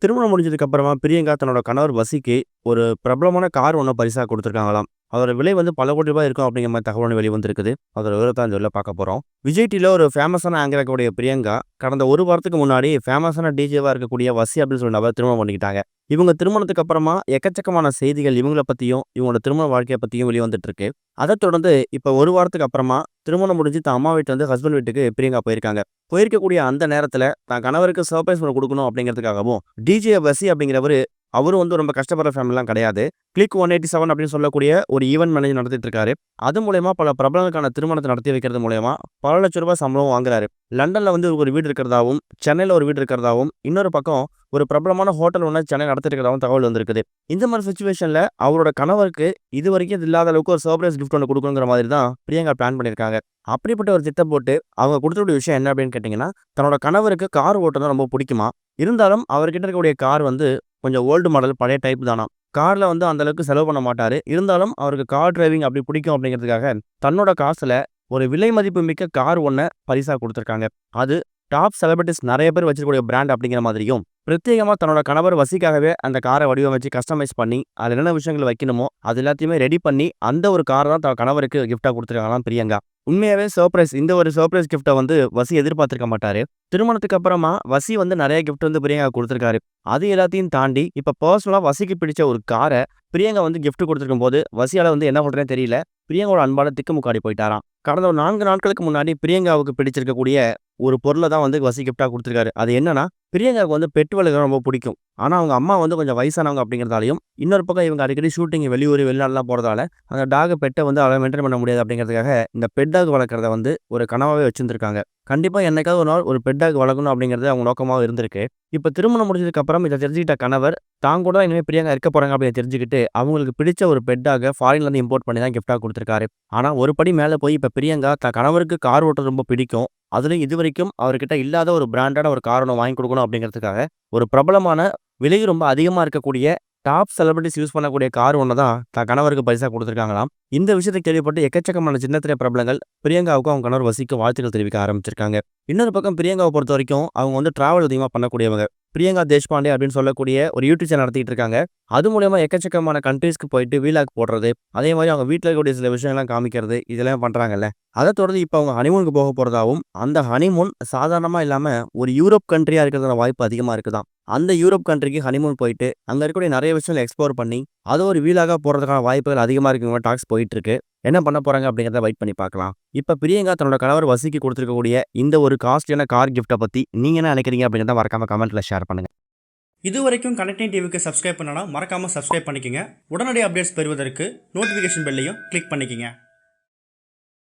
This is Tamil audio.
திருமணம் முடிஞ்சதுக்கு அப்புறமா பிரியங்கா தன்னோட கணவர் வசிக்கு ஒரு பிரபலமான கார் ஒண்ணு பரிசா குடுத்துருக்காங்களாம். அதோட விலை வந்து பல கோடி ரூபாய் இருக்கும் அப்படிங்கிற மாரி தகவல் ஒண்ணு வெளிவந்திருக்குது. அதோட விவரத்த இந்த இதுல பார்க்க போறோம். விஜய் டிவில ஒரு ஃபேமஸான ஆங்கரா இருக்கக்கூடிய பிரியங்கா, கடந்த 1 வாரத்துக்கு முன்னாடி ஃபேமஸான டிஜேவா இருக்கக்கூடிய வசி அப்படின்னு சொல்ற நபர திருமணம் பண்ணிக்கிட்டாங்க. இவங்க திருமணத்துக்கு அப்புறமா எக்கச்சக்கமான செய்திகள் இவங்கள பத்தியும், இவங்களோட திருமண வாழ்க்கைய பத்தியும் வெளிவந்துட்டு இருக்கு. அதத் தொடர்ந்து இப்ப 1 வாரத்துக்கு அப்புறமா திருமணம் முடிஞ்சு தான் அம்மா வீட்லருந்து ஹஸ்பண்ட் வீட்டுக்கு பிரியங்கா போயிருக்காங்க. போயிருக்கக்கூடிய அந்த நேரத்துல தான் கணவருக்கு சர்ப்ரைஸ் ஒண்ணு குடுக்கணும் அப்படிங்கிறதுக்காகவும், டிஜே வசி அப்படிங்கிறவரு அவரும் வந்து ரொம்ப கஷ்டப்படுற ஃபேமிலிலாம் கிடையாது. கிளிக் 187 அப்படின்னு சொல்லக்கூடிய ஒரு ஈவென்ட் மேனேஜ் நடத்திட்டு இருக்காரு. அது மூலியமா பல பிரபலங்களுக்கான திருமணத்த நடத்தி வைக்கிறது மூலியமா பல லட்சம் ரூபாய் சம்பளம் வாங்குறாரு. லண்டன்ல வந்து ஒரு வீடு இருக்கிறதாவும், சென்னையில ஒரு வீடு இருக்கிறதாவும், இன்னொரு பக்கம் ஒரு பிரபலமான ஹோட்டல் ஒண்ண சென்னையில நடத்திட்டு இருக்கிறதாவும் தகவல் வந்திருக்குது. இந்த மாரி சிச்சுவேஷன்ல அவரோட கணவருக்கு இதுவரைக்கும் இது இல்லாத அளவுக்கு ஒரு சர்ப்ரைஸ் கிஃப்ட் ஒண்ணு குடுக்கணுங்கிற மாதிரி தான் பிரியங்கா பிளான் பண்ணியிருக்காங்க. அப்படிப்பட்ட ஒரு திட்டம் போட்டு அவங்க குடுக்கக்கூடிய விஷயம் என்ன அப்படின்னு கேட்டீங்கன்னா, தன்னோட கணவருக்கு கார் ஓட்டுறது ரொம்ப புடிக்குமாம். இருந்தாலும் அவர்கிட்ட இருக்கக்கூடிய கார் வந்து கொஞ்சம் ஓல்டு மாடல் பழைய டைப் தானாம். கார்ல வந்து அந்த அளவுக்கு செலவு பண்ண மாட்டாரு. இருந்தாலும் அவருக்கு கார் டிரைவிங் அப்படி பிடிக்கும் அப்படிங்கிறதுக்காக, தன்னோட காசுல ஒரு விலை மதிப்பு மிக்க கார் ஒண்ண பரிசா குடுத்துருக்காங்க. அது டாப் செலிபிரிட்டீஸ் நெறைய பேர் வச்சிருக்கக்கூடிய பிராண்ட் அப்படிங்கிற மாதிரியும், பிரத்யேகமா தன்னோட கணவர் வசிக்காகவே அந்த கார வடிவமைச்சு கஸ்டமைஸ் பண்ணி, அதுல என்னென்ன விஷயங்கள் வைக்கணுமோ, அது எல்லாத்தையுமே ரெடி பண்ணி, அந்த ஒரு கார தான் தன் கணவருக்கு கிஃப்ட்டா குடுத்துருக்காங்களாம் பிரியங்கா. உண்மையாவே சர்ப்ரைஸ். இந்த ஒரு சர்ப்ரைஸ் கிஃப்ட்ட வந்து வசி எதிர்பார்த்திருக்க மாட்டாரு. திருமணத்துக்கு அப்புறமா வசி வந்து நெறைய கிஃப்ட் வந்து பிரியங்காக்கு குடுத்துருக்காரு. அது எல்லாத்தையும் தாண்டி, இப்ப பெர்சனலா வசிக்கு பிடிச்ச ஒரு கார பிரியங்கா வந்து கிஃப்ட் குடுத்திருக்கும்போது, வசியால வந்து என்ன பண்றதுன்னே தெரியல. பிரியங்காவோட அன்பால திக்குமுக்காடி போயிட்டாராம். கடந்த ஒரு 4 நாட்களுக்கு முன்னாடி பிரியங்காவுக்கு பிடிச்சிருக்கக்கூடிய ஒரு பொருள தான் வந்து வசி கிஃப்ட்டா குடுத்துருக்காரு. அது என்னன்னா, பிரியங்காவுக்கு வந்து பெட் வளர்க்க ரொம்ப புடிக்கும். ஆனா, அவங்க அம்மா வந்து கொஞ்சம் வயசானவங்க அப்படிங்கிறதாலயும், இன்னொரு பக்கம் இவங்க அடிக்கடி ஷூட்டிங் வெளியூர், வெளிநாடுலாம் போறதால, அந்த பெட்ட வந்து அவளால மெயின்டெயின் பண்ண முடியாது அப்படிங்கிறதுக்காக, இந்த பெட் டாக் வளர்க்கிறத வந்து ஒரு கனவாவே வச்சிருந்திருக்காங்க. கண்டிப்பா என்னைக்காவது ஒரு நாள் ஒரு பெட் டாக் வளர்க்கணும் அப்படிங்கிறது அவங்க நோக்கமாவும் இருந்திருக்கு. இப்ப திருமணம் முடிஞ்சதுக்கு அப்புறம் இத தெரிஞ்சுக்கிட்ட கணவர், தான் கூட தான் இனிமே பிரியங்கா இருக்க போறாங்க அப்படின்னு தெரிஞ்சுக்கிட்டு, அவங்களுக்கு பிடிச்ச ஒரு பெட் டாக்க ஃபாரின்ல இருந்து இம்போர்ட் பண்ணி தான் கிஃப்ட்டா குடுத்துருக்காரு. ஆனா, ஒரு படி மேல போய் இப்ப பிரியங்கா தன் கணவருக்கு கார் ஓட்டுறது ரொம்ப பிடிக்கும். அதுலயும் இதுவரைக்கும் அவர்கிட்ட இல்லாத ஒரு பிராண்டான ஒரு கார் ஒண்ணு வாங்கி குடுக்கணும் அப்படிங்கிறதுக்காக, ஒரு பிரபலமான விலை ரொம்ப அதிகமா இருக்கக்கூடிய டாப் செலிபிரிட்டீஸ் யூஸ் பண்ணக்கூடிய கார் ஒண்ண தான் தன் கணவருக்கு பரிசா குடுத்துருக்காங்களாம். இந்த விஷயத்த கேள்விப்பட்டு எக்கச்சக்கமான சின்ன திரை பிரபலங்கள் பிரியங்காவுக்கும் அவங்க கணவர் வசிக்கும் வாழ்த்துக்கள் தெரிவிக்க ஆரம்பிச்சிருக்காங்க. இன்னொரு பக்கம் பிரியங்காவ பொறுத்தவரைக்கும் அவங்க வந்து டிராவல் அதிகமா பண்ணக்கூடியவங்க. பிரியங்கா தேஷ்பாண்டே அப்படின்னு சொல்லக்கூடிய ஒரு யூடியூப் சேனல் நடத்திட்டு இருக்காங்க. அது மூலியமா எக்கச்சக்கமான கண்ட்ரீஸ்க்கு போயிட்டு வீலாக் போடுறது, அதே மாரி அவங்க வீட்ல இருக்கக்கூடிய சில விஷயங்கள்லாம் காமிக்கிறது, இதெல்லாம் பண்றாங்கல்ல. அத தொடர்ந்து இப்ப அவங்க ஹனிமூனுக்கு போக போறதாவும், அந்த ஹனிமூன் சாதாரணமா இல்லாம ஒரு யூரோப் கண்ட்ரியா இருக்கிறதுக்கான வாய்ப்பு அதிகமா இருக்குதாம். அந்த யூரோப் கண்ட்ரிக்கு ஹனிமூன் போயிட்டு, அங்க இருக்கக்கூடிய நெறைய விஷயங்கள எக்ஸ்ப்ளோர் பண்ணி, அத ஒரு வீலாகா போடுறதுக்கான வாய்ப்புகள் அதிகமா இருக்குங்கிற மாரி டாக்ஸ் போயிட்டு இருக்கு. என்ன பண்ண போறாங்க அப்படிங்கிறத வெயிட் பண்ணி பார்க்கலாம். இப்ப பிரியங்கா தன்னோட கணவர் வசிக்கு குடுத்திருக்கக்கூடிய இந்த ஒரு காஸ்ட்லியான கார் கிஃப்ட்ட பத்தி நீங்க என்ன நினைக்கிறீங்க அப்படிங்கிறத மறக்காம கமெண்ட்ல ஷேர் பண்ணுங்க. இதுவரைக்கும் கனெக்டிங் டிவிக்கு சப்ஸ்கிரைப் பண்ணனா மறக்காம சப்ஸ்கிரைப் பண்ணிக்கங்க. உடனடி அப்டேட்ஸ் பெறுவதற்கு நோட்டிஃபிகேஷன் பெல்லையும் கிளிக் பண்ணிக்கங்க.